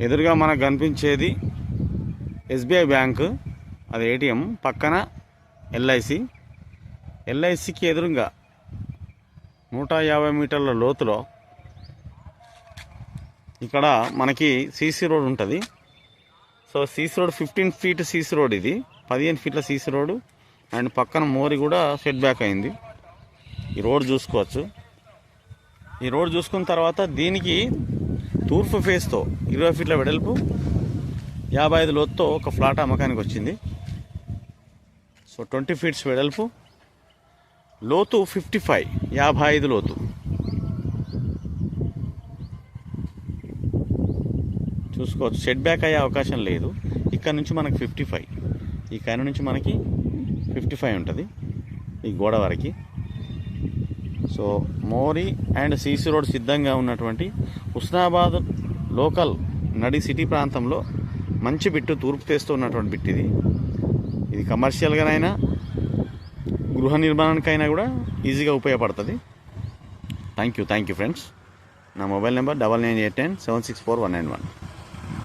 ఎదురుగా మనకు కనిపించేది ఎస్బీఐ బ్యాంకు, అది ఏటీఎం. పక్కన ఎల్ఐసికి ఎదురుగా 150 మీటర్ల లోతులో ఇక్కడ మనకి సీసీ రోడ్ ఉంటుంది. So CC road 15 feet CC road, ఇది 15 ఫీట్ల సీసీ రోడ్. అండ్ పక్కన మోరి కూడా సెట్ బ్యాక్ అయింది. ఈ రోడ్ చూసుకోవచ్చు. ఈ రోడ్ చూసుకున్న తర్వాత దీనికి తూర్పు ఫేస్తో 20 ఫీట్ల వెడల్పు, 55 లోతుతో ఒక ఫ్లాట్ అమ్మకానికి వచ్చింది. సో 20 ఫీట్స్ వెడల్పు, లోతు 55 లోతు. చూసుకోవచ్చు. సెట్ బ్యాక్ అయ్యే అవకాశం లేదు. ఇక్కడ నుంచి మనకి 55, ఈ కైన నుంచి మనకి 55 ఉంటుంది ఈ గోడ వరకు. So Mori and CC road సిద్ధంగా ఉన్నటువంటి హుస్నాబాద్ లోకల్ నడి సిటీ ప్రాంతంలో మంచి బిట్టు, తూర్పు ఫేస్తో ఉన్నటువంటి బిట్ ఇది. ఇది కమర్షియల్గానైనా గృహ నిర్మాణానికైనా కూడా ఈజీగా ఉపయోగపడుతుంది. Thank you friends. నా మొబైల్ నెంబర్ 9981076491.